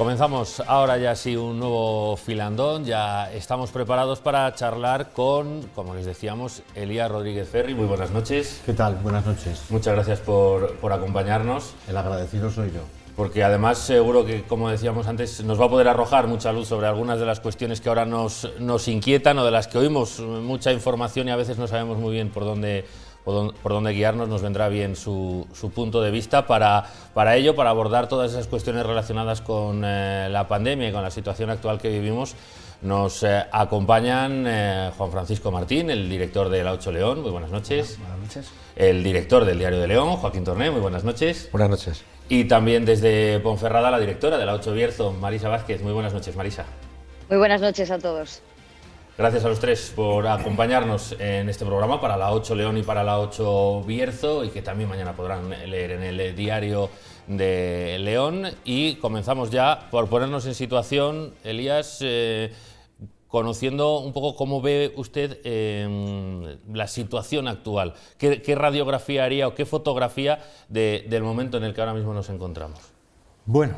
Comenzamos ahora ya sí un nuevo filandón, ya estamos preparados para charlar con, como les decíamos, Elías Rodríguez Ferri. Muy buenas noches. ¿Qué tal? Buenas noches. Muchas gracias por acompañarnos. El agradecido soy yo. Porque además seguro que, como decíamos antes, nos va a poder arrojar mucha luz sobre algunas de las cuestiones que ahora nos inquietan o de las que oímos mucha información y a veces no sabemos muy bien por dónde guiarnos. Nos vendrá bien su punto de vista para ello, para abordar todas esas cuestiones relacionadas con la pandemia y con la situación actual que vivimos. Nos acompañan Juan Francisco Martín, el director de La Ocho León. Muy buenas noches. Buenas noches. El director del Diario de León, Joaquín Torné. Muy buenas noches. Buenas noches. Y también desde Ponferrada, la directora de La Ocho Bierzo, Marisa Vázquez. Muy buenas noches, Marisa. Muy buenas noches a todos. Gracias a los tres por acompañarnos en este programa para La Ocho León y para La Ocho Bierzo, y que también mañana podrán leer en el Diario de León. Y comenzamos ya por ponernos en situación, Elías, conociendo un poco cómo ve usted la situación actual. ¿Qué radiografía haría o qué fotografía del momento en el que ahora mismo nos encontramos? Bueno,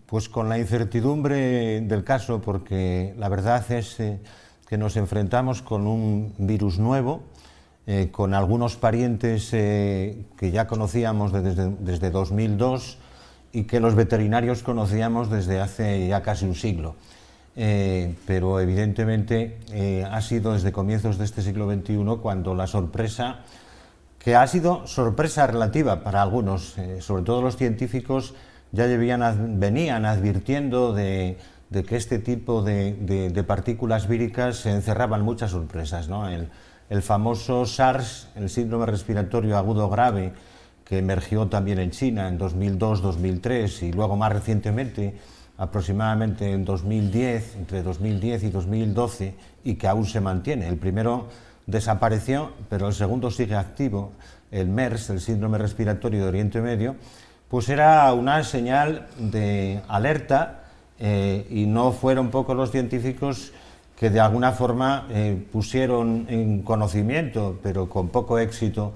pues con la incertidumbre del caso, porque la verdad es que nos enfrentamos con un virus nuevo, con algunos parientes que ya conocíamos desde 2002 y que los veterinarios conocíamos desde hace ya casi un siglo. Pero evidentemente ha sido desde comienzos de este siglo XXI cuando la sorpresa, que ha sido sorpresa relativa para algunos, sobre todo los científicos, ya venían advirtiendo de que este tipo de partículas víricas encerraban muchas sorpresas, ¿no? El famoso SARS, el síndrome respiratorio agudo grave, que emergió también en China en 2002-2003 y luego más recientemente, aproximadamente en 2010, entre 2010 y 2012, y que aún se mantiene. El primero desapareció, pero el segundo sigue activo, el MERS, el síndrome respiratorio de Oriente Medio, pues era una señal de alerta y no fueron pocos los científicos que de alguna forma pusieron en conocimiento, pero con poco éxito,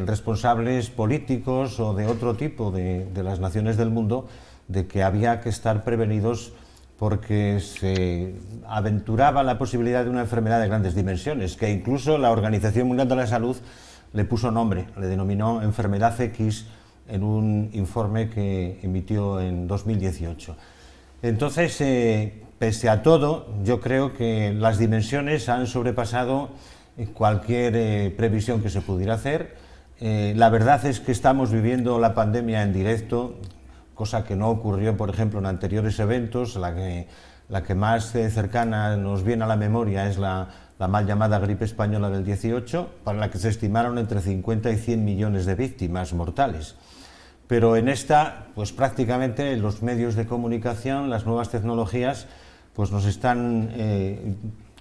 responsables políticos o de otro tipo de las naciones del mundo, de que había que estar prevenidos porque se aventuraba la posibilidad de una enfermedad de grandes dimensiones, que incluso la Organización Mundial de la Salud le puso nombre, le denominó enfermedad X en un informe que emitió en 2018. Entonces, pese a todo, yo creo que las dimensiones han sobrepasado cualquier previsión que se pudiera hacer. La verdad es que estamos viviendo la pandemia en directo, cosa que no ocurrió, por ejemplo, en anteriores eventos. La que más cercana nos viene a la memoria es la mal llamada gripe española del 18, para la que se estimaron entre 50 y 100 millones de víctimas mortales. Pero en esta, pues prácticamente los medios de comunicación, las nuevas tecnologías, pues nos están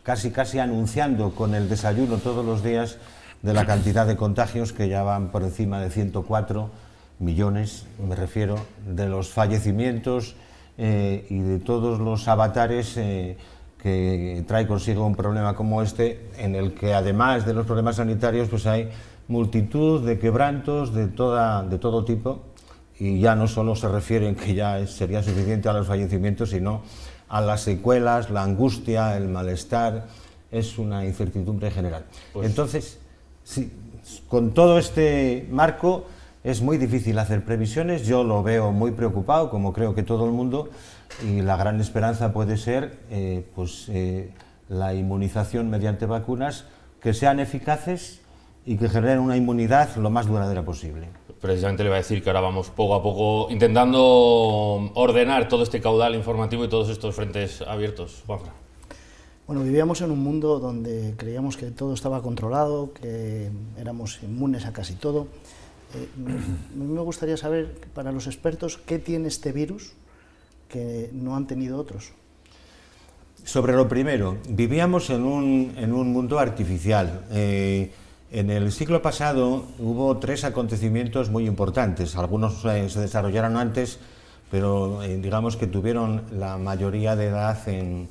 casi anunciando con el desayuno todos los días de la cantidad de contagios que ya van por encima de 104 millones, me refiero, de los fallecimientos y de todos los avatares que trae consigo un problema como este, en el que además de los problemas sanitarios pues hay multitud de quebrantos de todo tipo, y ya no solo se refieren que ya sería suficiente a los fallecimientos, sino a las secuelas, la angustia, el malestar. Es una incertidumbre general. Pues, entonces, sí, con todo este marco es muy difícil hacer previsiones. Yo lo veo muy preocupado, como creo que todo el mundo, y la gran esperanza puede ser la inmunización mediante vacunas que sean eficaces y que generen una inmunidad lo más duradera posible. Precisamente le voy a decir que ahora vamos poco a poco intentando ordenar todo este caudal informativo y todos estos frentes abiertos. Juanfran. Bueno, vivíamos en un mundo donde creíamos que todo estaba controlado, que éramos inmunes a casi todo. A mí me gustaría saber, para los expertos, ¿qué tiene este virus que no han tenido otros? Sobre lo primero, vivíamos en un mundo artificial. En el siglo pasado hubo 3 acontecimientos muy importantes. Algunos se desarrollaron antes, pero digamos que tuvieron la mayoría de edad en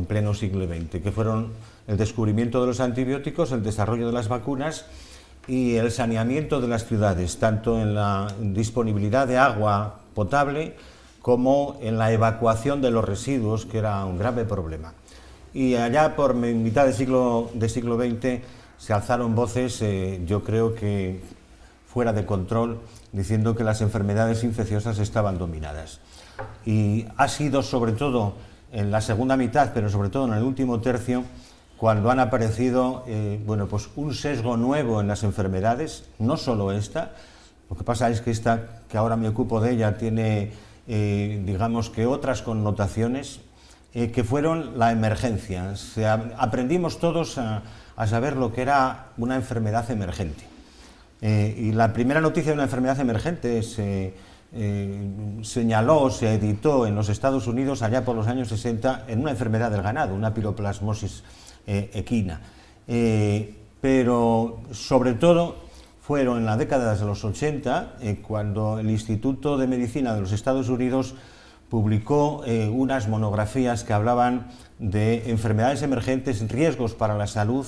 pleno siglo XX, que fueron el descubrimiento de los antibióticos, el desarrollo de las vacunas y el saneamiento de las ciudades, tanto en la disponibilidad de agua potable como en la evacuación de los residuos, que era un grave problema. Y allá por mitad del siglo XX se alzaron voces, yo creo que fuera de control, diciendo que las enfermedades infecciosas estaban dominadas. Y ha sido sobre todo en la segunda mitad, pero sobre todo en el último tercio, cuando han aparecido bueno, pues un sesgo nuevo en las enfermedades, no solo esta. Lo que pasa es que esta, que ahora me ocupo de ella, tiene, digamos que otras connotaciones, que fueron la emergencia. Aprendimos todos a saber lo que era una enfermedad emergente. Y la primera noticia de una enfermedad emergente se señaló, se editó en los Estados Unidos allá por los años 60 en una enfermedad del ganado, una piroplasmosis equina. Pero sobre todo fueron en la década de los 80 cuando el Instituto de Medicina de los Estados Unidos publicó unas monografías que hablaban de enfermedades emergentes, riesgos para la salud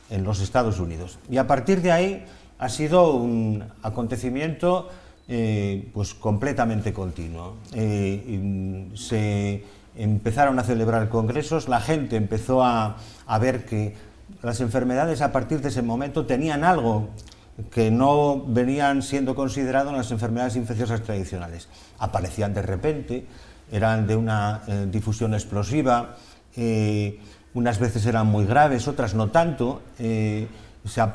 en los Estados Unidos. Y a partir de ahí ha sido un acontecimiento pues completamente continuo. Se empezaron a celebrar congresos, la gente empezó a ver que las enfermedades a partir de ese momento tenían algo que no venían siendo consideradas las enfermedades infecciosas tradicionales. Aparecían de repente, eran de una difusión explosiva, unas veces eran muy graves, otras no tanto.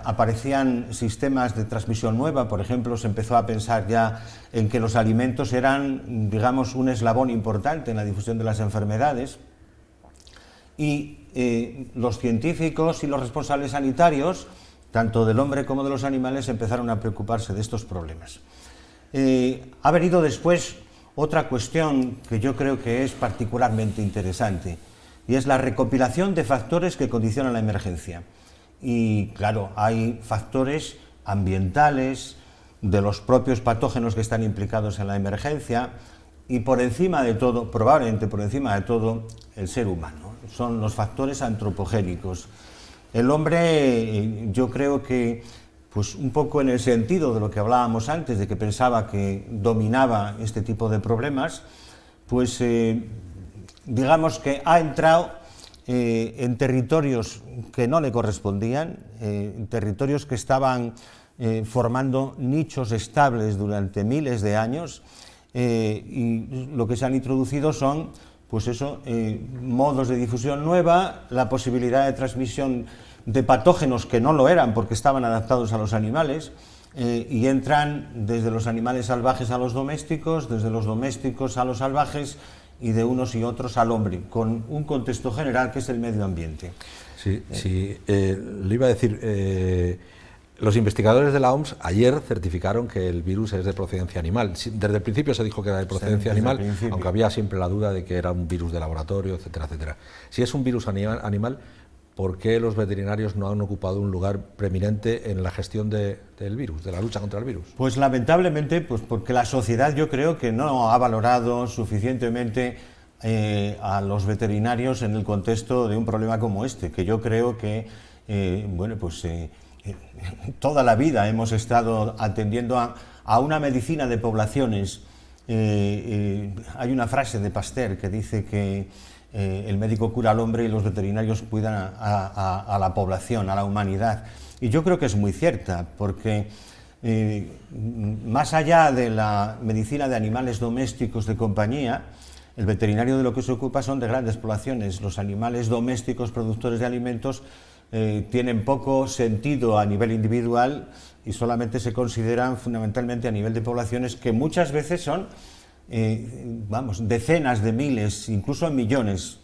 Aparecían sistemas de transmisión nueva, por ejemplo, se empezó a pensar ya en que los alimentos eran, digamos, un eslabón importante en la difusión de las enfermedades, y los científicos y los responsables sanitarios, tanto del hombre como de los animales, empezaron a preocuparse de estos problemas. Ha venido después otra cuestión que yo creo que es particularmente interesante, y es la recopilación de factores que condicionan la emergencia. Y claro, hay factores ambientales, de los propios patógenos que están implicados en la emergencia, y por encima de todo, probablemente por encima de todo, el ser humano. Son los factores antropogénicos. El hombre, yo creo que, pues un poco en el sentido de lo que hablábamos antes, de que pensaba que dominaba este tipo de problemas, pues digamos que ha entrado en territorios que no le correspondían, en territorios que estaban formando nichos estables durante miles de años, y lo que se han introducido son, pues eso, modos de difusión nueva, la posibilidad de transmisión de patógenos que no lo eran porque estaban adaptados a los animales, y entran desde los animales salvajes a los domésticos, desde los domésticos a los salvajes, y de unos y otros al hombre, con un contexto general que es el medio ambiente. Sí, sí, le iba a decir, los investigadores de la OMS ayer certificaron que el virus es de procedencia animal. Desde el principio se dijo que era de procedencia animal, aunque había siempre la duda de que era un virus de laboratorio, etcétera, etcétera. Si es un virus animal, ¿por qué los veterinarios no han ocupado un lugar preeminente en la gestión del virus, de la lucha contra el virus? Pues lamentablemente, pues porque la sociedad yo creo que no ha valorado suficientemente a los veterinarios en el contexto de un problema como este, que yo creo que, bueno, pues toda la vida hemos estado atendiendo a una medicina de poblaciones. Hay una frase de Pasteur que dice que el médico cura al hombre y los veterinarios cuidan a la población, a la humanidad. Y yo creo que es muy cierta, porque más allá de la medicina de animales domésticos de compañía, el veterinario de lo que se ocupa son de grandes poblaciones. Los animales domésticos productores de alimentos tienen poco sentido a nivel individual y solamente se consideran fundamentalmente a nivel de poblaciones que muchas veces son vamos, decenas de miles, incluso millones.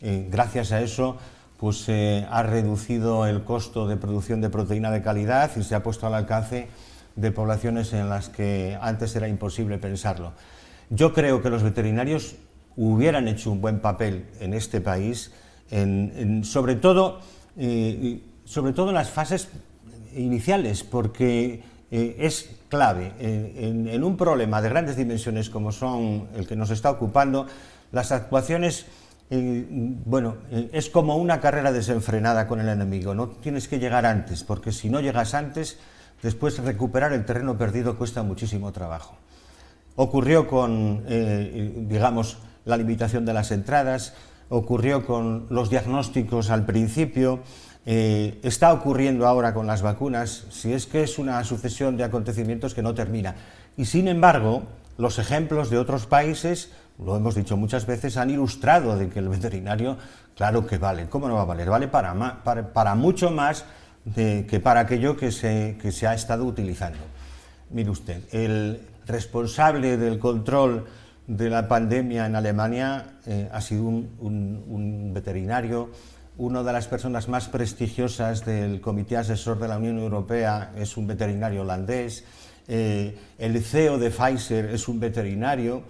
Gracias a eso, pues ha reducido el costo de producción de proteína de calidad y se ha puesto al alcance de poblaciones en las que antes era imposible pensarlo. Yo creo que los veterinarios hubieran hecho un buen papel en este país, sobre todo en las fases iniciales, porque es clave. En un problema de grandes dimensiones como son el que nos está ocupando, las actuaciones, bueno, es como una carrera desenfrenada con el enemigo. No tienes que llegar antes, porque si no llegas antes, después recuperar el terreno perdido cuesta muchísimo trabajo. ocurrió con, digamos, la limitación de las entradas, ocurrió con los diagnósticos al principio, está ocurriendo ahora con las vacunas, si es que es una sucesión de acontecimientos que no termina. Y sin embargo, los ejemplos de otros países, lo hemos dicho muchas veces, han ilustrado de que el veterinario, claro que vale. ¿Cómo no va a valer? Vale para mucho más que para aquello que se ha estado utilizando. Mire usted, el responsable del control de la pandemia en Alemania ha sido un veterinario. Una de las personas más prestigiosas del Comité Asesor de la Unión Europea es un veterinario holandés. El CEO de Pfizer es un veterinario.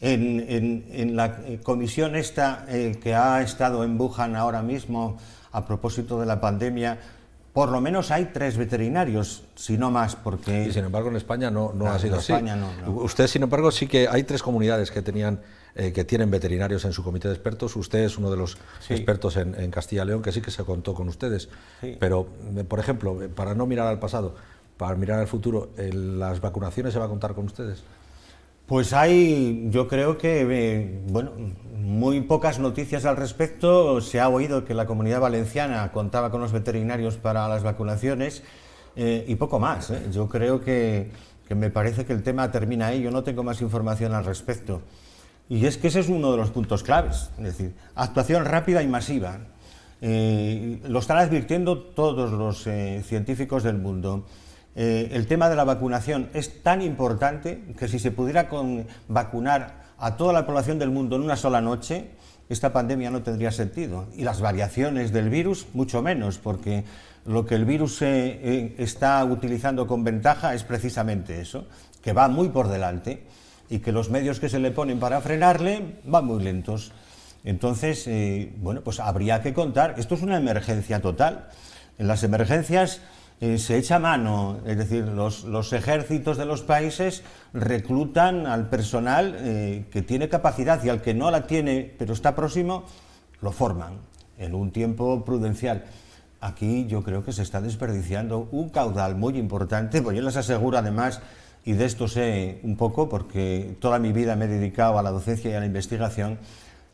En la comisión esta que ha estado en Wuhan ahora mismo a propósito de la pandemia, por lo menos hay 3 veterinarios, si no más, porque... Y sin embargo en España no ha sido así. No. Usted, sin embargo, sí que hay 3 comunidades que tienen veterinarios en su comité de expertos. Usted es uno de los expertos en Castilla y León, que sí que se contó con ustedes. Sí. Pero, por ejemplo, para no mirar al pasado, para mirar al futuro, ¿las vacunaciones se va a contar con ustedes? Pues hay, yo creo que, bueno, muy pocas noticias al respecto. Se ha oído que la Comunidad Valenciana contaba con los veterinarios para las vacunaciones y poco más. Yo creo que me parece que el tema termina ahí. Yo no tengo más información al respecto. Y es que ese es uno de los puntos claves, es decir, actuación rápida y masiva. Lo están advirtiendo todos los científicos del mundo. El tema de la vacunación es tan importante que si se pudiera vacunar a toda la población del mundo en una sola noche, esta pandemia no tendría sentido. Y las variaciones del virus, mucho menos, porque lo que el virus está utilizando con ventaja es precisamente eso, que va muy por delante y que los medios que se le ponen para frenarle van muy lentos. Entonces, bueno, pues habría que contar. Esto es una emergencia total. En las emergencias se echa mano, es decir, los ejércitos de los países reclutan al personal que tiene capacidad y al que no la tiene, pero está próximo, lo forman en un tiempo prudencial. Aquí yo creo que se está desperdiciando un caudal muy importante, pues yo les aseguro además, y de esto sé un poco porque toda mi vida me he dedicado a la docencia y a la investigación,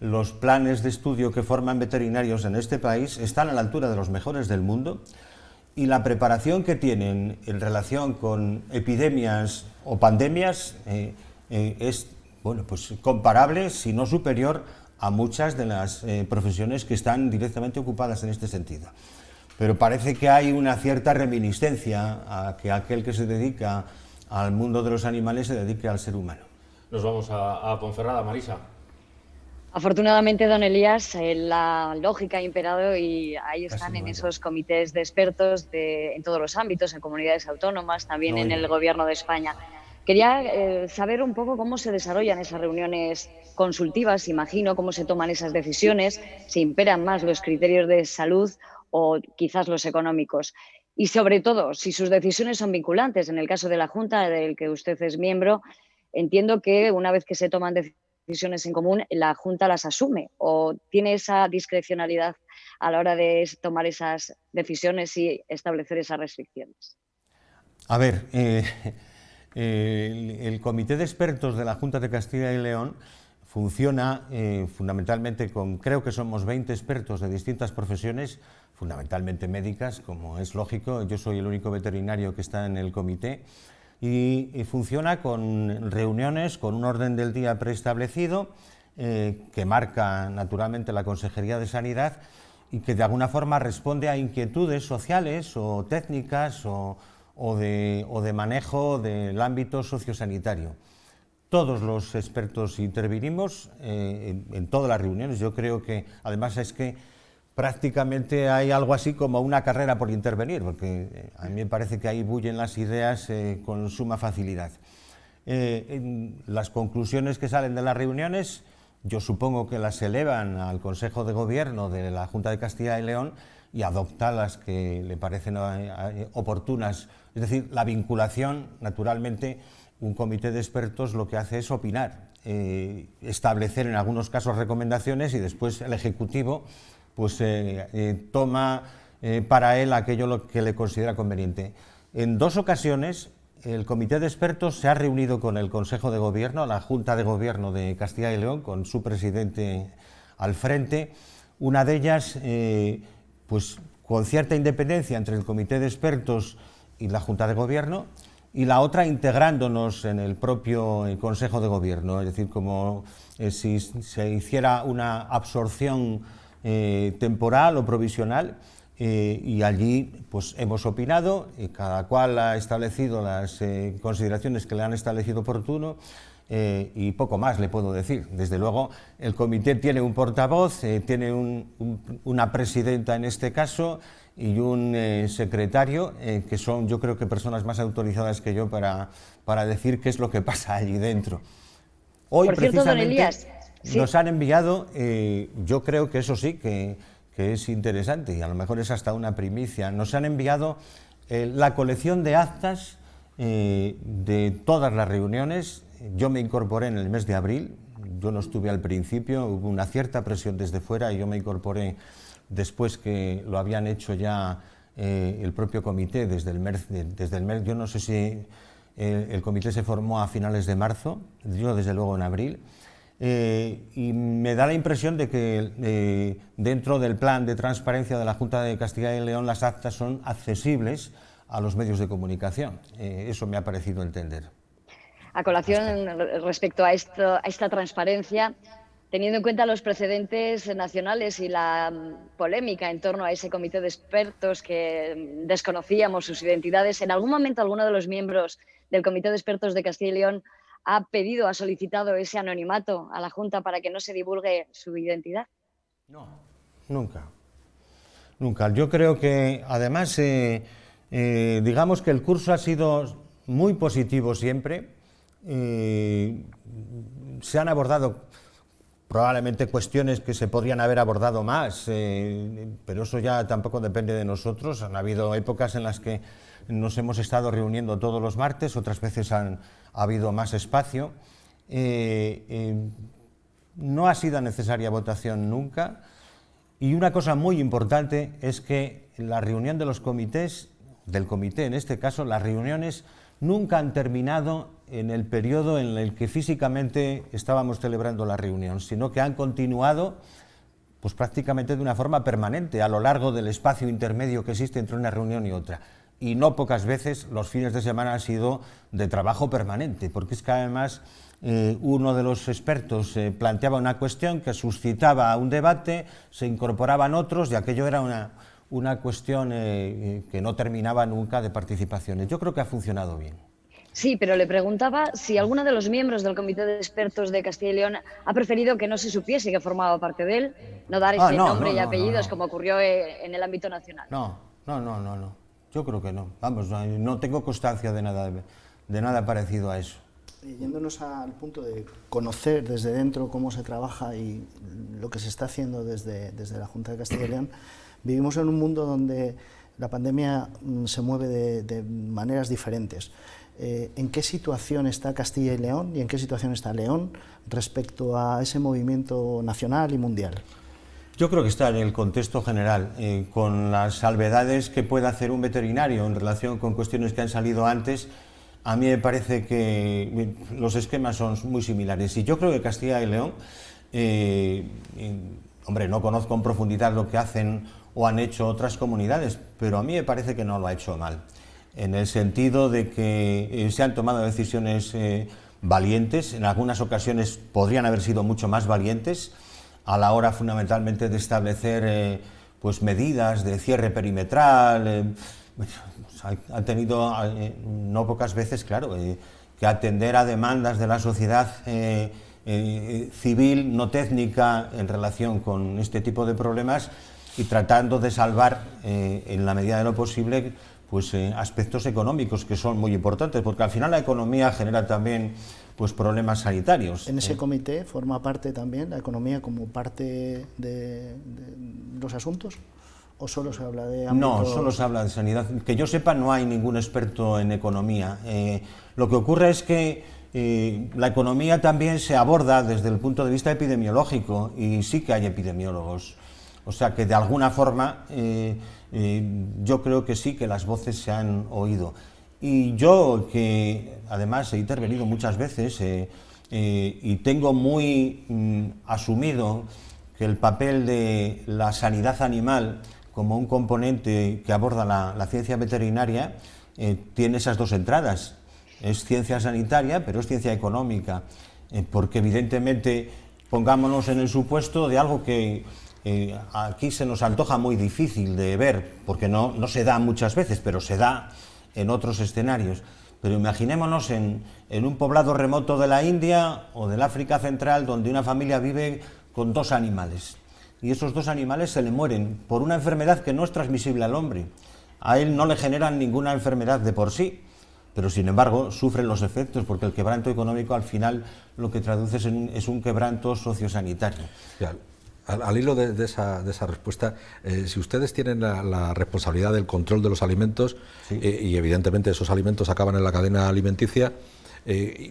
los planes de estudio que forman veterinarios en este país están a la altura de los mejores del mundo. Y la preparación que tienen en relación con epidemias o pandemias es, bueno, pues comparable, si no superior, a muchas de las profesiones que están directamente ocupadas en este sentido. Pero parece que hay una cierta reminiscencia a que aquel que se dedica al mundo de los animales se dedique al ser humano. Nos vamos a Ponferrada, Marisa. Afortunadamente, don Elías, la lógica ha imperado y ahí están en esos comités de expertos en todos los ámbitos, en comunidades autónomas, también en el Gobierno de España. Quería saber un poco cómo se desarrollan esas reuniones consultivas, imagino, cómo se toman esas decisiones, si imperan más los criterios de salud o quizás los económicos. Y sobre todo, si sus decisiones son vinculantes. En el caso de la Junta, del que usted es miembro, entiendo que una vez que se toman decisiones en común, la Junta las asume o tiene esa discrecionalidad a la hora de tomar esas decisiones y establecer esas restricciones. A ver, el Comité de Expertos de la Junta de Castilla y León funciona fundamentalmente con, creo que somos 20 expertos de distintas profesiones, fundamentalmente médicas, como es lógico. Yo soy el único veterinario que está en el comité. Y funciona con reuniones, con un orden del día preestablecido que marca naturalmente la Consejería de Sanidad y que de alguna forma responde a inquietudes sociales o técnicas o de manejo del ámbito sociosanitario. Todos los expertos intervinimos en todas las reuniones. Yo creo que además es que prácticamente hay algo así como una carrera por intervenir, porque a mí me parece que ahí bullen las ideas con suma facilidad. Las conclusiones que salen de las reuniones, yo supongo que las elevan al Consejo de Gobierno de la Junta de Castilla y León y adopta las que le parecen oportunas. Es decir, la vinculación, naturalmente, un comité de expertos lo que hace es opinar, establecer en algunos casos recomendaciones y después el Ejecutivo pues toma para él aquello que le considera conveniente. En 2 ocasiones el comité de expertos se ha reunido con el Consejo de Gobierno, la Junta de Gobierno de Castilla y León, con su presidente al frente. Una de ellas, pues con cierta independencia entre el comité de expertos y la Junta de Gobierno, y la otra integrándonos en el propio Consejo de Gobierno, es decir, como si se hiciera una absorción temporal o provisional, y allí pues hemos opinado, y cada cual ha establecido las consideraciones que le han establecido oportuno, y poco más le puedo decir. Desde luego el comité tiene un portavoz, tiene una presidenta en este caso y un secretario, que son, yo creo que personas más autorizadas que yo para decir qué es lo que pasa allí dentro. Hoy, por cierto, precisamente, don Elías, nos han enviado, yo creo que eso sí que es interesante y a lo mejor es hasta una primicia, nos han enviado la colección de actas de todas las reuniones. Yo me incorporé en el mes de abril, yo no estuve al principio, hubo una cierta presión desde fuera y yo me incorporé después que lo habían hecho ya el propio comité desde el mes, yo no sé si el comité se formó a finales de marzo, yo desde luego en abril, y me da la impresión de que dentro del plan de transparencia de la Junta de Castilla y León las actas son accesibles a los medios de comunicación, eso me ha parecido entender. A colación, respecto a esta transparencia, teniendo en cuenta los precedentes nacionales y la polémica en torno a ese comité de expertos que desconocíamos sus identidades, ¿en algún momento alguno de los miembros del comité de expertos de Castilla y León ha pedido, ha solicitado ese anonimato a la Junta para que no se divulgue su identidad? No, nunca. Nunca. Yo creo que, además, digamos que el curso ha sido muy positivo siempre. Se han abordado probablemente cuestiones que se podrían haber abordado más, pero eso ya tampoco depende de nosotros. Han habido épocas en las que nos hemos estado reuniendo todos los martes, otras veces ha habido más espacio. No ha sido necesaria votación nunca, y una cosa muy importante es que la reunión de los comités, del comité en este caso, las reuniones nunca han terminado en el periodo en el que físicamente estábamos celebrando la reunión, sino que han continuado pues prácticamente de una forma permanente a lo largo del espacio intermedio que existe entre una reunión y otra. Y no pocas veces los fines de semana han sido de trabajo permanente, porque es que además uno de los expertos planteaba una cuestión que suscitaba un debate, se incorporaban otros y aquello era una cuestión que no terminaba nunca de participaciones. Yo creo que ha funcionado bien. Sí, pero le preguntaba si alguno de los miembros del Comité de Expertos de Castilla y León ha preferido que no se supiese que formaba parte de él, no dar ese nombre y apellidos como ocurrió en el ámbito nacional. No. Yo creo que no. Vamos, no tengo constancia de nada parecido a eso. Yéndonos al punto de conocer desde dentro cómo se trabaja y lo que se está haciendo desde la Junta de Castilla y León, vivimos en un mundo donde la pandemia se mueve de maneras diferentes. ¿En qué situación está Castilla y León y en qué situación está León respecto a ese movimiento nacional y mundial? Yo creo que está en el contexto general, con las salvedades que puede hacer un veterinario en relación con cuestiones que han salido antes. A mí me parece que los esquemas son muy similares y yo creo que Castilla y León, hombre, no conozco en profundidad lo que hacen o han hecho otras comunidades, pero a mí me parece que no lo ha hecho mal, en el sentido de que se han tomado decisiones valientes, en algunas ocasiones podrían haber sido mucho más valientes, a la hora fundamentalmente de establecer pues medidas de cierre perimetral. Han tenido no pocas veces, claro, que atender a demandas de la sociedad civil, no técnica, en relación con este tipo de problemas y tratando de salvar en la medida de lo posible pues aspectos económicos que son muy importantes, porque al final la economía genera también pues problemas sanitarios. ¿En ese comité forma parte también la economía como parte de los asuntos? ¿O solo se habla de ámbito? No, solo se habla de sanidad. Que yo sepa, no hay ningún experto en economía. Lo que ocurre es que la economía también se aborda desde el punto de vista epidemiológico y sí que hay epidemiólogos. O sea que de alguna forma yo creo que sí que las voces se han oído. Y yo, que además he intervenido muchas veces y tengo muy asumido que el papel de la sanidad animal como un componente que aborda la ciencia veterinaria tiene esas dos entradas. Es ciencia sanitaria, pero es ciencia económica, porque evidentemente pongámonos en el supuesto de algo que aquí se nos antoja muy difícil de ver, porque no se da muchas veces, pero se da en otros escenarios. Pero imaginémonos en un poblado remoto de la India o del África Central, donde una familia vive con 2 animales, y esos 2 animales se le mueren por una enfermedad que no es transmisible al hombre. A él no le generan ninguna enfermedad de por sí, pero sin embargo sufren los efectos, porque el quebranto económico al final lo que traduce es un quebranto sociosanitario. Ya, al hilo de esa respuesta, si ustedes tienen la responsabilidad del control de los alimentos, sí, y evidentemente esos alimentos acaban en la cadena alimenticia,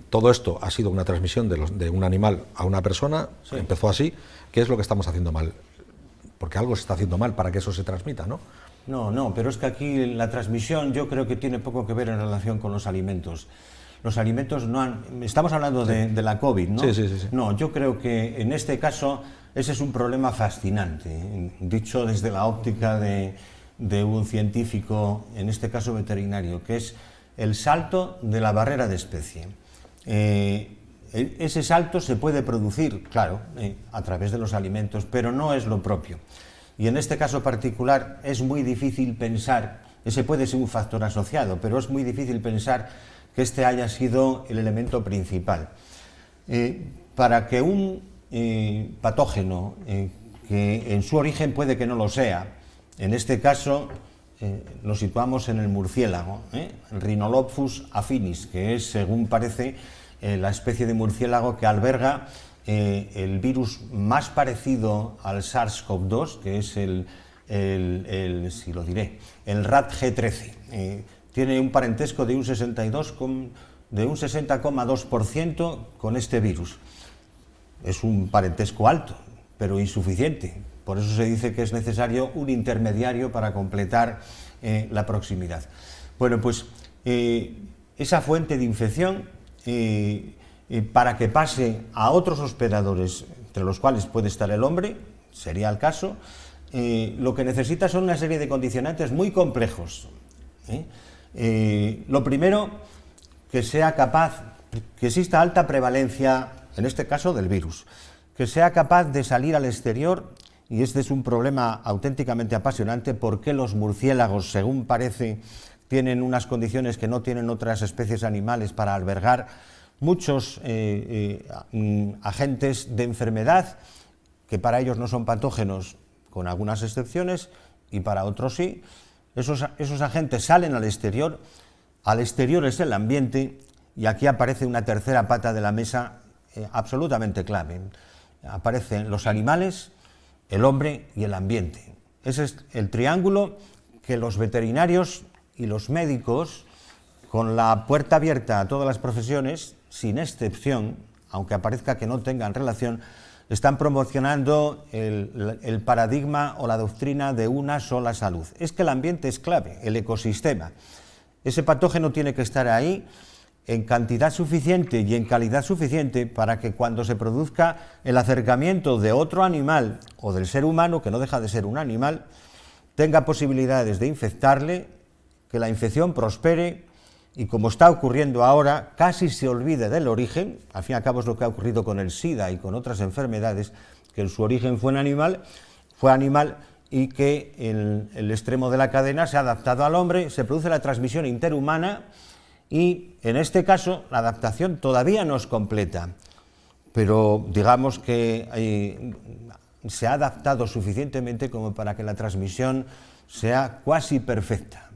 todo esto ha sido una transmisión de un animal a una persona, sí, empezó así. ¿Qué es lo que estamos haciendo mal? Porque algo se está haciendo mal para que eso se transmita, ¿no? No, pero es que aquí la transmisión yo creo que tiene poco que ver en relación con los alimentos. Los alimentos no han... Estamos hablando de la COVID, ¿no? Sí. No, yo creo que en este caso ese es un problema fascinante, dicho desde la óptica de un científico, en este caso veterinario, que es el salto de la barrera de especie. Ese salto se puede producir, claro, a través de los alimentos, pero no es lo propio. Y en este caso particular es muy difícil pensar, ese puede ser un factor asociado, pero es muy difícil pensar que este haya sido el elemento principal. Para que un patógeno, que en su origen puede que no lo sea, en este caso lo situamos en el murciélago, el Rhinolophus affinis, que es, según parece, la especie de murciélago que alberga el virus más parecido al SARS-CoV-2, que es el RAT-G13. Tiene un parentesco de un 60,2% con este virus. Es un parentesco alto, pero insuficiente. Por eso se dice que es necesario un intermediario para completar la proximidad. Bueno, pues esa fuente de infección, para que pase a otros hospedadores, entre los cuales puede estar el hombre, sería el caso, lo que necesita son una serie de condicionantes muy complejos. Lo primero, que sea capaz, que exista alta prevalencia, en este caso del virus, que sea capaz de salir al exterior, y este es un problema auténticamente apasionante, porque los murciélagos, según parece, tienen unas condiciones que no tienen otras especies animales para albergar muchos agentes de enfermedad, que para ellos no son patógenos, con algunas excepciones, y para otros sí. Esos agentes salen al exterior es el ambiente, y aquí aparece una tercera pata de la mesa absolutamente clave. Aparecen los animales, el hombre y el ambiente. Ese es el triángulo que los veterinarios y los médicos, con la puerta abierta a todas las profesiones, sin excepción, aunque aparezca que no tengan relación, están promocionando el paradigma o la doctrina de una sola salud. Es que el ambiente es clave, el ecosistema. Ese patógeno tiene que estar ahí en cantidad suficiente y en calidad suficiente para que cuando se produzca el acercamiento de otro animal o del ser humano, que no deja de ser un animal, tenga posibilidades de infectarle, que la infección prospere y, como está ocurriendo ahora, casi se olvide del origen. Al fin y al cabo es lo que ha ocurrido con el SIDA y con otras enfermedades, que en su origen fue animal y que en el extremo de la cadena se ha adaptado al hombre, se produce la transmisión interhumana y, en este caso, la adaptación todavía no es completa, pero digamos que se ha adaptado suficientemente como para que la transmisión sea cuasi perfecta,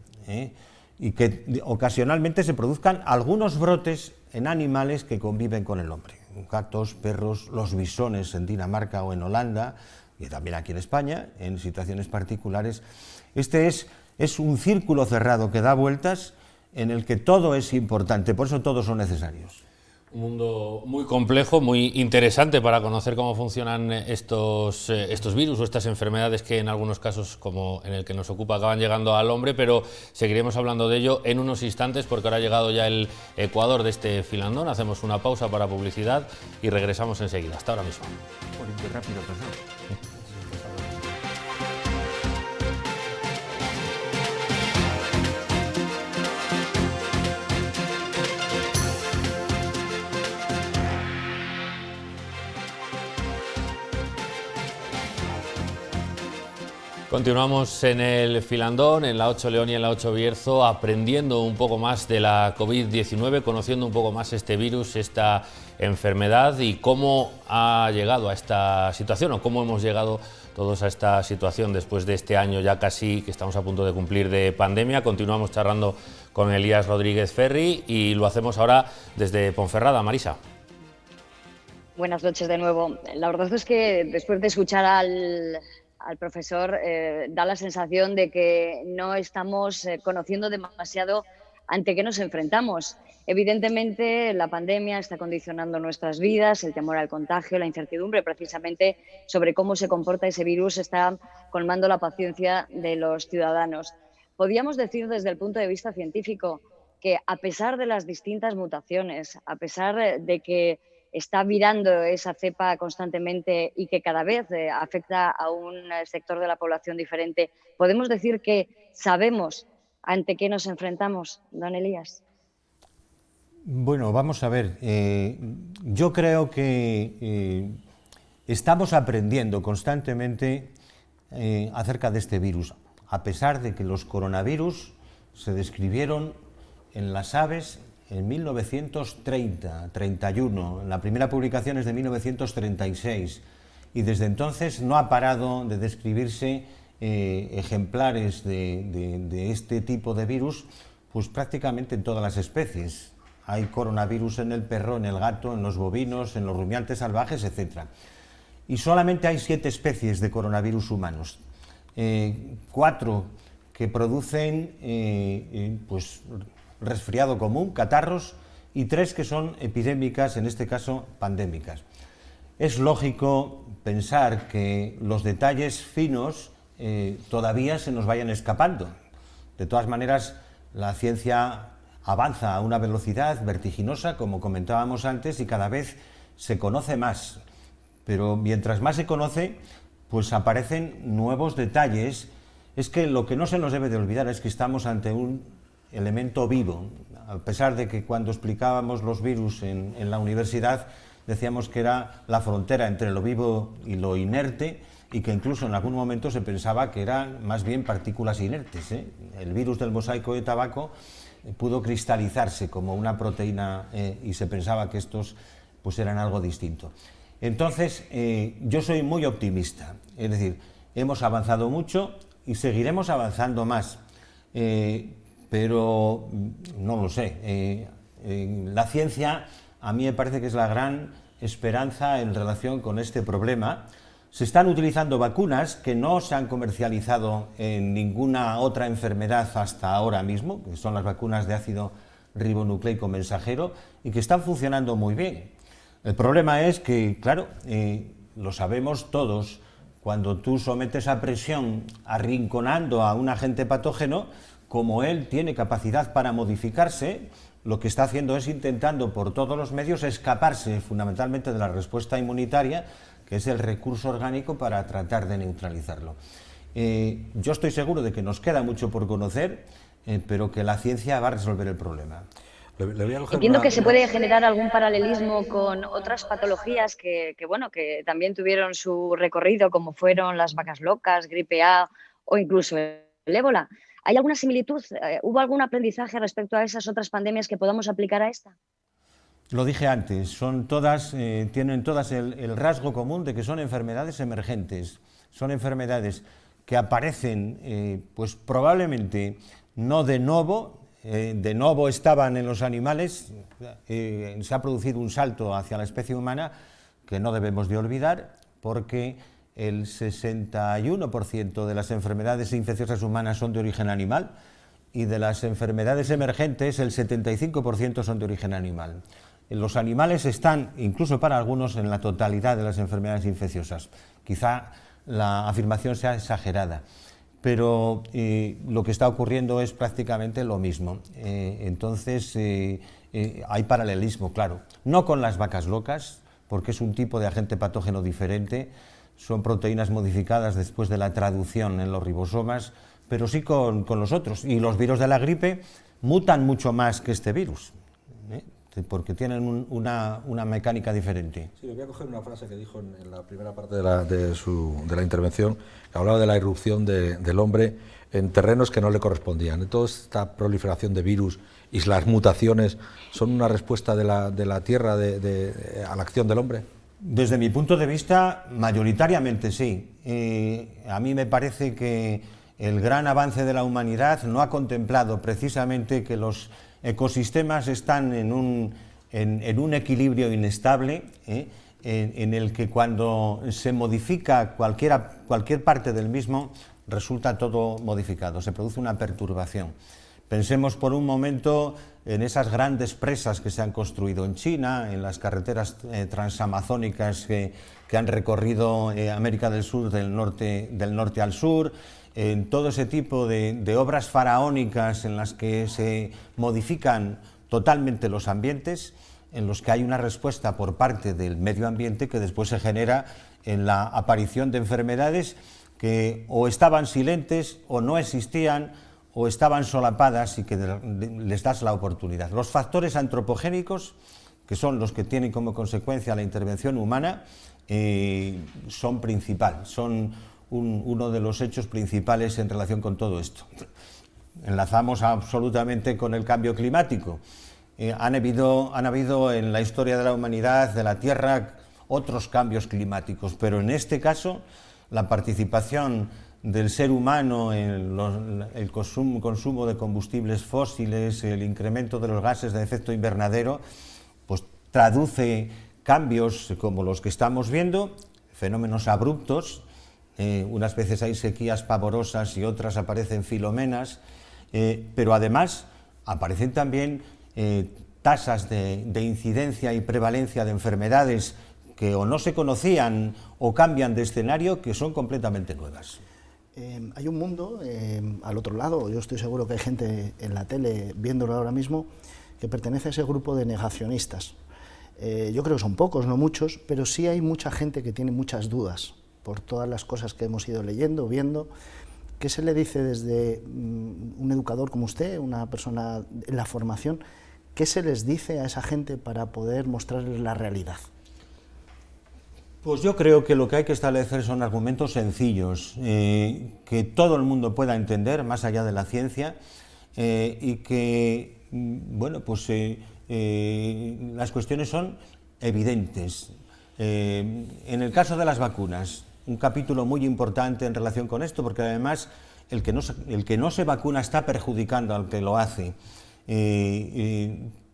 y que ocasionalmente se produzcan algunos brotes en animales que conviven con el hombre, gatos, perros, los bisones en Dinamarca o en Holanda, y también aquí en España, en situaciones particulares. Este es un círculo cerrado que da vueltas, en el que todo es importante, por eso todos son necesarios. Un mundo muy complejo, muy interesante para conocer cómo funcionan estos virus o estas enfermedades que en algunos casos, como en el que nos ocupa, acaban llegando al hombre, pero seguiremos hablando de ello en unos instantes porque ahora ha llegado ya el Ecuador de este filandón. Hacemos una pausa para publicidad y regresamos enseguida. Hasta ahora mismo. Qué rápido pasó. Continuamos en el filandón, en la 8 León y en la 8 Bierzo, aprendiendo un poco más de la COVID-19, conociendo un poco más este virus, esta enfermedad y cómo ha llegado a esta situación o cómo hemos llegado todos a esta situación después de este año ya casi que estamos a punto de cumplir de pandemia. Continuamos charlando con Elías Rodríguez Ferri y lo hacemos ahora desde Ponferrada. Marisa. Buenas noches de nuevo. La verdad es que después de escuchar al profesor da la sensación de que no estamos conociendo demasiado ante qué nos enfrentamos. Evidentemente, la pandemia está condicionando nuestras vidas, el temor al contagio, la incertidumbre precisamente sobre cómo se comporta ese virus está colmando la paciencia de los ciudadanos. Podríamos decir desde el punto de vista científico que a pesar de las distintas mutaciones, a pesar de que está virando esa cepa constantemente y que cada vez afecta a un sector de la población diferente, ¿podemos decir que sabemos ante qué nos enfrentamos, don Elías? Bueno, vamos a ver. Yo creo que estamos aprendiendo constantemente acerca de este virus, a pesar de que los coronavirus se describieron en las aves en 1930, 31, la primera publicación es de 1936 y desde entonces no ha parado de describirse ejemplares de este tipo de virus, pues prácticamente en todas las especies. Hay coronavirus en el perro, en el gato, en los bovinos, en los rumiantes salvajes, etc. Y solamente hay 7 especies de coronavirus humanos, 4 que producen pues resfriado común, catarros, y 3 que son epidémicas, en este caso pandémicas. Es lógico pensar que los detalles finos todavía se nos vayan escapando. De todas maneras, la ciencia avanza a una velocidad vertiginosa, como comentábamos antes, y cada vez se conoce más. Pero mientras más se conoce, pues aparecen nuevos detalles. Es que lo que no se nos debe de olvidar es que estamos ante un elemento vivo, a pesar de que cuando explicábamos los virus en la universidad decíamos que era la frontera entre lo vivo y lo inerte y que incluso en algún momento se pensaba que eran más bien partículas inertes. El virus del mosaico de tabaco pudo cristalizarse como una proteína y se pensaba que estos pues eran algo distinto. Entonces yo soy muy optimista, es decir, hemos avanzado mucho y seguiremos avanzando más. Pero no lo sé, la ciencia a mí me parece que es la gran esperanza en relación con este problema. Se están utilizando vacunas que no se han comercializado en ninguna otra enfermedad hasta ahora mismo, que son las vacunas de ácido ribonucleico mensajero, y que están funcionando muy bien. El problema es que, claro, lo sabemos todos, cuando tú sometes a presión arrinconando a un agente patógeno, como él tiene capacidad para modificarse, lo que está haciendo es intentando por todos los medios escaparse fundamentalmente de la respuesta inmunitaria, que es el recurso orgánico para tratar de neutralizarlo. Yo estoy seguro de que nos queda mucho por conocer, pero que la ciencia va a resolver el problema. Entiendo que se puede generar algún paralelismo con otras patologías que también tuvieron su recorrido, como fueron las vacas locas, gripe A o incluso el ébola. ¿Hay alguna similitud? ¿Hubo algún aprendizaje respecto a esas otras pandemias que podamos aplicar a esta? Lo dije antes, son todas, tienen todas el rasgo común de que son enfermedades emergentes, son enfermedades que aparecen pues probablemente no de novo estaban en los animales, se ha producido un salto hacia la especie humana que no debemos de olvidar porque el 61% de las enfermedades infecciosas humanas son de origen animal y de las enfermedades emergentes el 75% son de origen animal. Los animales están, incluso para algunos, en la totalidad de las enfermedades infecciosas. Quizá la afirmación sea exagerada, pero lo que está ocurriendo es prácticamente lo mismo. Entonces, hay paralelismo, claro. No con las vacas locas, porque es un tipo de agente patógeno diferente, son proteínas modificadas después de la traducción en los ribosomas, pero sí con los otros. Y los virus de la gripe mutan mucho más que este virus, porque tienen una mecánica diferente. Sí, le voy a coger una frase que dijo en la primera parte de la intervención, que hablaba de la irrupción del hombre en terrenos que no le correspondían. Toda esta proliferación de virus y las mutaciones son una respuesta de la Tierra a la acción del hombre. Desde mi punto de vista, mayoritariamente sí. A mí me parece que el gran avance de la humanidad no ha contemplado precisamente que los ecosistemas están en un equilibrio inestable, en el que cuando se modifica cualquier parte del mismo, resulta todo modificado, se produce una perturbación. Pensemos por un momento en esas grandes presas que se han construido en China, en las carreteras transamazónicas que han recorrido América del Sur del norte al sur, en todo ese tipo de obras faraónicas en las que se modifican totalmente los ambientes, en los que hay una respuesta por parte del medio ambiente que después se genera en la aparición de enfermedades que o estaban silentes o no existían o estaban solapadas y que les das la oportunidad. Los factores antropogénicos, que son los que tienen como consecuencia la intervención humana, son principales, son uno de los hechos principales en relación con todo esto. Enlazamos absolutamente con el cambio climático. Han habido en la historia de la humanidad, de la Tierra, otros cambios climáticos, pero en este caso la participación del ser humano en el consumo de combustibles fósiles, el incremento de los gases de efecto invernadero, pues traduce cambios como los que estamos viendo, fenómenos abruptos. Unas veces hay sequías pavorosas y otras aparecen filomenas, pero además aparecen también tasas de incidencia y prevalencia de enfermedades que o no se conocían o cambian de escenario, que son completamente nuevas. Hay un mundo al otro lado, yo estoy seguro que hay gente en la tele viéndolo ahora mismo, que pertenece a ese grupo de negacionistas. Yo creo que son pocos, no muchos, pero sí hay mucha gente que tiene muchas dudas por todas las cosas que hemos ido leyendo, viendo. ¿Qué se le dice desde un educador como usted, una persona en la formación, qué se les dice a esa gente para poder mostrarles la realidad? Pues yo creo que lo que hay que establecer son argumentos sencillos, que todo el mundo pueda entender, más allá de la ciencia, y que, bueno, pues las cuestiones son evidentes. En el caso de las vacunas, un capítulo muy importante en relación con esto, porque además el que no se vacuna está perjudicando al que lo hace,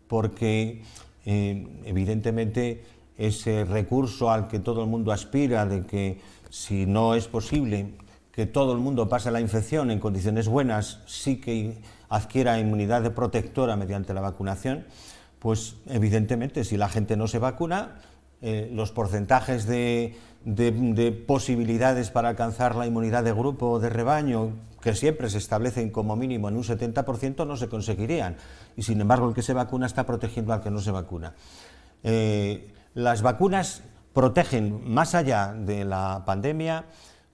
porque evidentemente ese recurso al que todo el mundo aspira, de que si no es posible que todo el mundo pase la infección en condiciones buenas, sí que adquiera inmunidad protectora mediante la vacunación, pues evidentemente si la gente no se vacuna, los porcentajes de posibilidades para alcanzar la inmunidad de grupo o de rebaño, que siempre se establecen como mínimo en un 70%, no se conseguirían. Y sin embargo el que se vacuna está protegiendo al que no se vacuna. Las vacunas protegen más allá de la pandemia,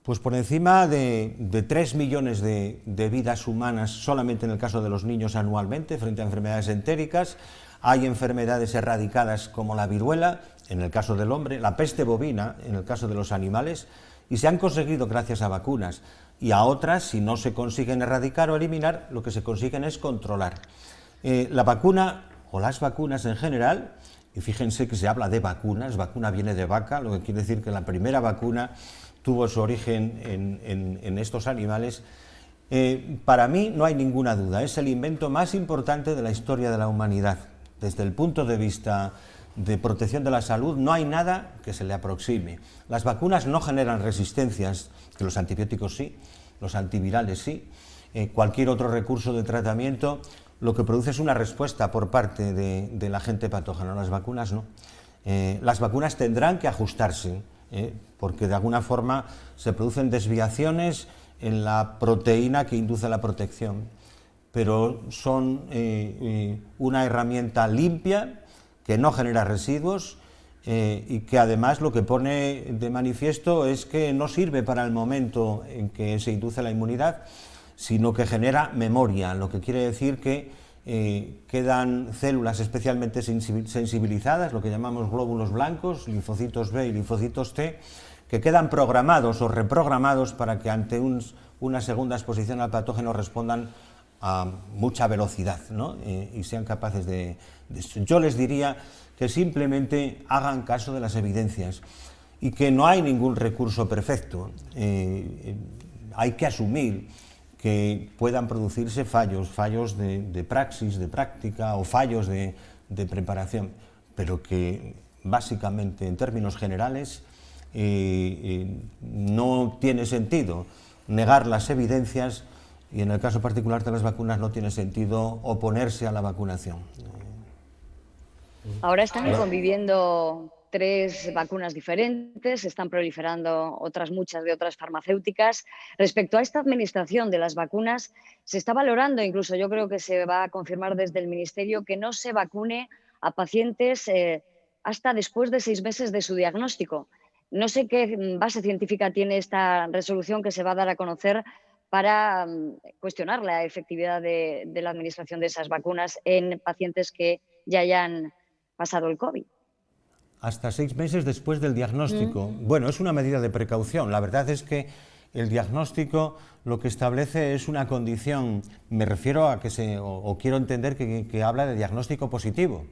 pues por encima de 3 millones de vidas humanas solamente en el caso de los niños anualmente frente a enfermedades entéricas. Hay enfermedades erradicadas como la viruela, en el caso del hombre, la peste bovina, en el caso de los animales, y se han conseguido gracias a vacunas. Y a otras, si no se consiguen erradicar o eliminar, lo que se consiguen es controlar. La vacuna, o las vacunas en general, y fíjense que se habla de vacunas, vacuna viene de vaca, lo que quiere decir que la primera vacuna tuvo su origen en estos animales. Para mí no hay ninguna duda, es el invento más importante de la historia de la humanidad. Desde el punto de vista de protección de la salud, no hay nada que se le aproxime. Las vacunas no generan resistencias, que los antibióticos sí, los antivirales sí, cualquier otro recurso de tratamiento lo que produce es una respuesta por parte del agente patógeno. Las vacunas no. Las vacunas tendrán que ajustarse, porque de alguna forma se producen desviaciones en la proteína que induce la protección, pero son una herramienta limpia que no genera residuos y que además lo que pone de manifiesto es que no sirve para el momento en que se induce la inmunidad, sino que genera memoria, lo que quiere decir que quedan células especialmente sensibilizadas, lo que llamamos glóbulos blancos, linfocitos B y linfocitos T, que quedan programados o reprogramados para que ante una segunda exposición al patógeno respondan a mucha velocidad, ¿no? Y sean capaces de eso. Yo les diría que simplemente hagan caso de las evidencias y que no hay ningún recurso perfecto. Hay que asumir que puedan producirse fallos de praxis, de práctica o fallos de preparación, pero que básicamente en términos generales no tiene sentido negar las evidencias y en el caso particular de las vacunas no tiene sentido oponerse a la vacunación. Ahora están conviviendo 3 vacunas diferentes, están proliferando otras muchas de otras farmacéuticas. Respecto a esta administración de las vacunas, se está valorando, incluso yo creo que se va a confirmar desde el Ministerio, que no se vacune a pacientes hasta después de 6 meses de su diagnóstico. No sé qué base científica tiene esta resolución que se va a dar a conocer para cuestionar la efectividad de la administración de esas vacunas en pacientes que ya hayan pasado el COVID. Hasta 6 meses después del diagnóstico. Bueno, es una medida de precaución. La verdad es que el diagnóstico lo que establece es una condición, me refiero a que quiero entender que habla de diagnóstico positivo.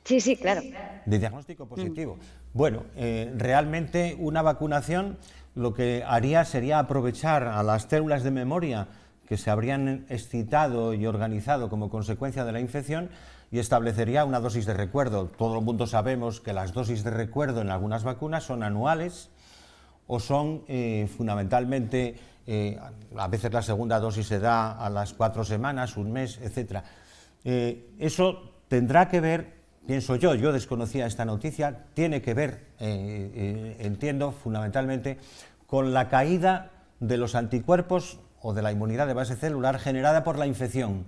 Sí, sí, claro. De diagnóstico positivo. Bueno, realmente una vacunación lo que haría sería aprovechar a las células de memoria que se habrían excitado y organizado como consecuencia de la infección y establecería una dosis de recuerdo. Todo el mundo sabemos que las dosis de recuerdo en algunas vacunas son anuales o son fundamentalmente, a veces la segunda dosis se da a las 4 semanas, un mes, etc. Eso tendrá que ver, pienso yo desconocía esta noticia, tiene que ver, entiendo, fundamentalmente con la caída de los anticuerpos o de la inmunidad de base celular generada por la infección.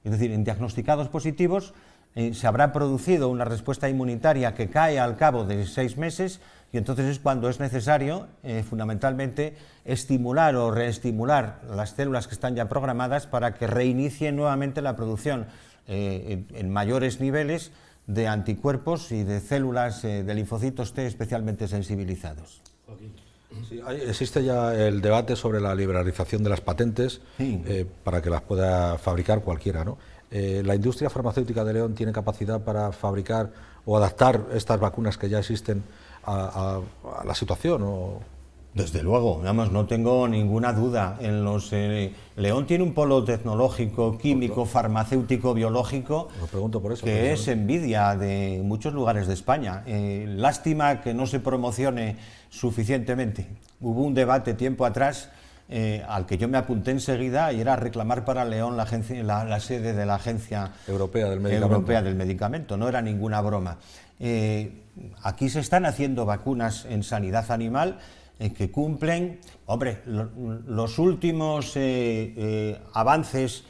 Es decir, en diagnosticados positivos se habrá producido una respuesta inmunitaria que cae al cabo de 6 meses y entonces es cuando es necesario, fundamentalmente, estimular o reestimular las células que están ya programadas para que reinicien nuevamente la producción en mayores niveles de anticuerpos y de células de linfocitos T especialmente sensibilizados. Sí, existe ya el debate sobre la liberalización de las patentes, sí, para que las pueda fabricar cualquiera, ¿no? ¿La industria farmacéutica de León tiene capacidad para fabricar o adaptar estas vacunas que ya existen a la situación? ¿O? Desde luego, vamos, no tengo ninguna duda. León tiene un polo tecnológico, químico, farmacéutico, biológico, lo pregunto por eso, que es envidia de muchos lugares de España. Lástima que no se promocione suficientemente. Hubo un debate tiempo atrás al que yo me apunté enseguida y era reclamar para León la sede de la Agencia Europea del Medicamento. No era ninguna broma. Aquí se están haciendo vacunas en sanidad animal que cumplen, hombre, los últimos avances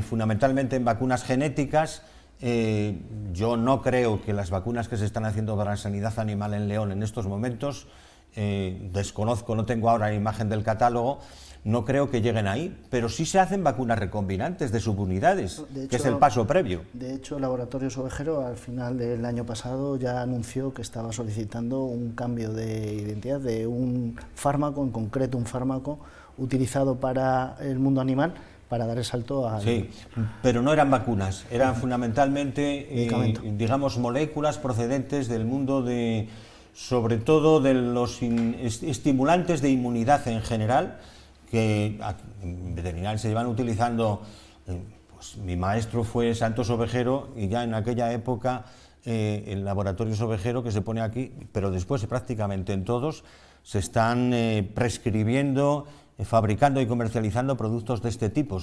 fundamentalmente en vacunas genéticas. Yo no creo que las vacunas que se están haciendo para la sanidad animal en León en estos momentos, desconozco, no tengo ahora la imagen del catálogo, no creo que lleguen ahí, pero sí se hacen vacunas recombinantes de subunidades, que es el paso previo. De hecho, Laboratorios Ovejero al final del año pasado ya anunció que estaba solicitando un cambio de identidad de un fármaco, en concreto un fármaco utilizado para el mundo animal, para dar el salto al... Sí, pero no eran vacunas, eran fundamentalmente, digamos, moléculas procedentes del mundo sobre todo de los estimulantes de inmunidad en general, que en veterinaria se llevan utilizando, pues mi maestro fue Santos Ovejero y ya en aquella época el Laboratorios Ovejero que se pone aquí, pero después prácticamente en todos se están prescribiendo, fabricando y comercializando productos de este tipo.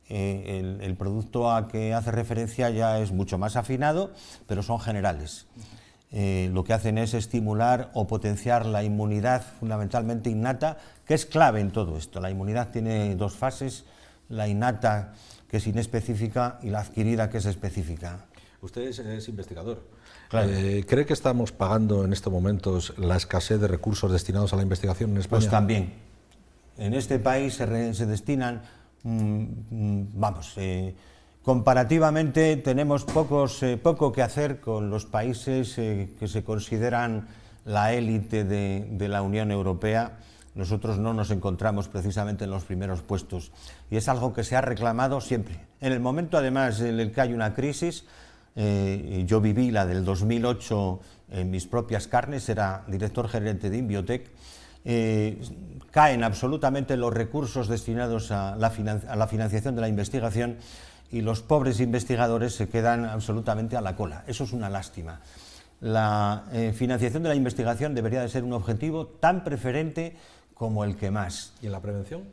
el producto a que hace referencia ya es mucho más afinado, pero son generales. Lo que hacen es estimular o potenciar la inmunidad fundamentalmente innata, que es clave en todo esto. La inmunidad tiene dos fases, la innata, que es inespecífica, y la adquirida, que es específica. Usted es investigador. Claro. ¿Cree que estamos pagando en estos momentos la escasez de recursos destinados a la investigación en España? Pues también. En este país se destinan, comparativamente tenemos poco que hacer con los países que se consideran la élite de la Unión Europea. Nosotros no nos encontramos precisamente en los primeros puestos, y es algo que se ha reclamado siempre. En el momento, además, en el que hay una crisis, yo viví la del 2008 en mis propias carnes, era director gerente de Inbiotech, caen absolutamente los recursos destinados a la financiación de la investigación, y los pobres investigadores se quedan absolutamente a la cola. Eso es una lástima. La financiación de la investigación debería de ser un objetivo tan preferente como el que más. ¿Y en la prevención?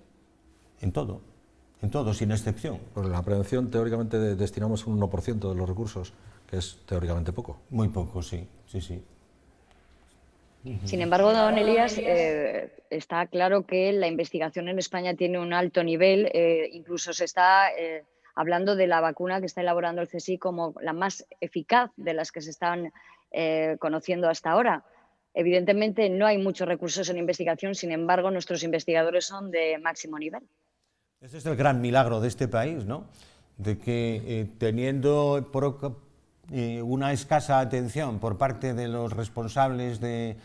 En todo, sin excepción. Pues en la prevención teóricamente destinamos un 1% de los recursos, que es teóricamente poco. Muy poco, sí. Sin embargo, don Elías, está claro que la investigación en España tiene un alto nivel, incluso se está hablando de la vacuna que está elaborando el CSIC como la más eficaz de las que se están conociendo hasta ahora. Evidentemente no hay muchos recursos en investigación, sin embargo nuestros investigadores son de máximo nivel. Ese es el gran milagro de este país, ¿no? De que teniendo una escasa atención por parte de los responsables de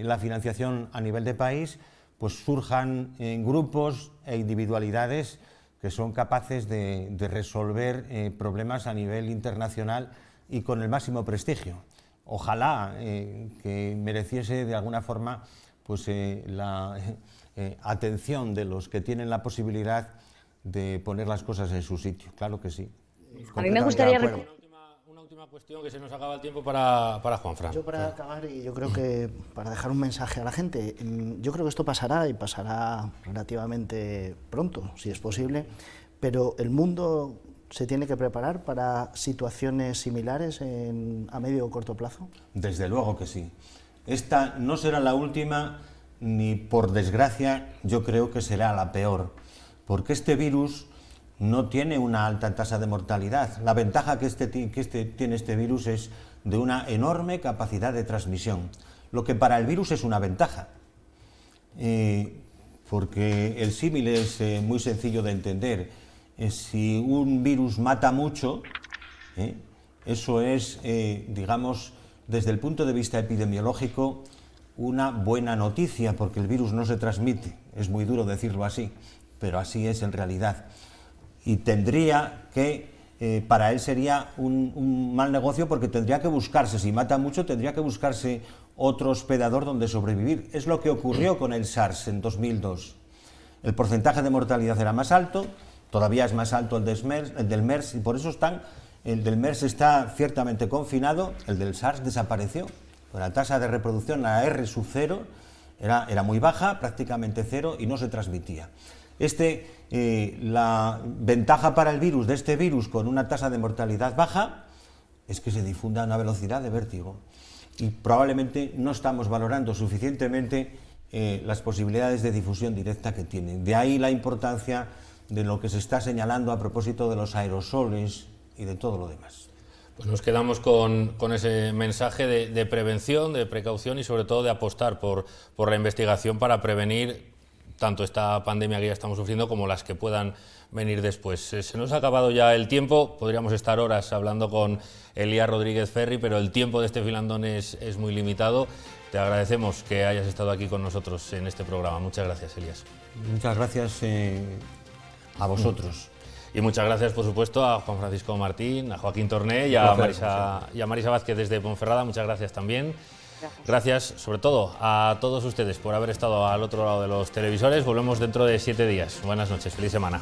la financiación a nivel de país, pues surjan grupos e individualidades que son capaces de resolver problemas a nivel internacional y con el máximo prestigio. Ojalá que mereciese de alguna forma pues, la atención de los que tienen la posibilidad de poner las cosas en su sitio. Claro que sí. A mí me gustaría una última cuestión, que se nos acaba el tiempo, para Juanfran. Yo, para acabar, y yo creo que para dejar un mensaje a la gente, yo creo que esto pasará, y pasará relativamente pronto, si es posible, pero el mundo se tiene que preparar para situaciones similares a medio o corto plazo. Desde luego que sí. Esta no será la última, ni por desgracia yo creo que será la peor, porque este virus no tiene una alta tasa de mortalidad. La ventaja que tiene este virus es de una enorme capacidad de transmisión, lo que para el virus es una ventaja, porque el símil es muy sencillo de entender. Si un virus mata mucho, eso es, digamos, desde el punto de vista epidemiológico, una buena noticia, porque el virus no se transmite. Es muy duro decirlo así, pero así es en realidad. Y tendría que, para él sería un mal negocio, porque tendría que buscarse, si mata mucho, tendría que buscarse otro hospedador donde sobrevivir. Es lo que ocurrió con el SARS en 2002. El porcentaje de mortalidad era más alto, todavía es más alto el del MERS, y por eso el del MERS está ciertamente confinado, el del SARS desapareció. La tasa de reproducción, la R sub 0, era muy baja, prácticamente cero, y no se transmitía. La ventaja para el virus de este virus con una tasa de mortalidad baja es que se difunda a una velocidad de vértigo, y probablemente no estamos valorando suficientemente las posibilidades de difusión directa que tienen. De ahí la importancia de lo que se está señalando a propósito de los aerosoles y de todo lo demás. Pues nos quedamos con ese mensaje de prevención, de precaución, y sobre todo de apostar por la investigación para prevenir tanto esta pandemia que ya estamos sufriendo como las que puedan venir después. Se nos ha acabado ya el tiempo, podríamos estar horas hablando con Elías Rodríguez Ferri, pero el tiempo de este filandón es muy limitado. Te agradecemos que hayas estado aquí con nosotros en este programa. Muchas gracias, Elías. Muchas gracias a vosotros. Y muchas gracias, por supuesto, a Juan Francisco Martín, a Joaquín Torné y a Marisa Vázquez desde Ponferrada. Muchas gracias también. Gracias, sobre todo, a todos ustedes por haber estado al otro lado de los televisores. Volvemos dentro de 7 días. Buenas noches, feliz semana.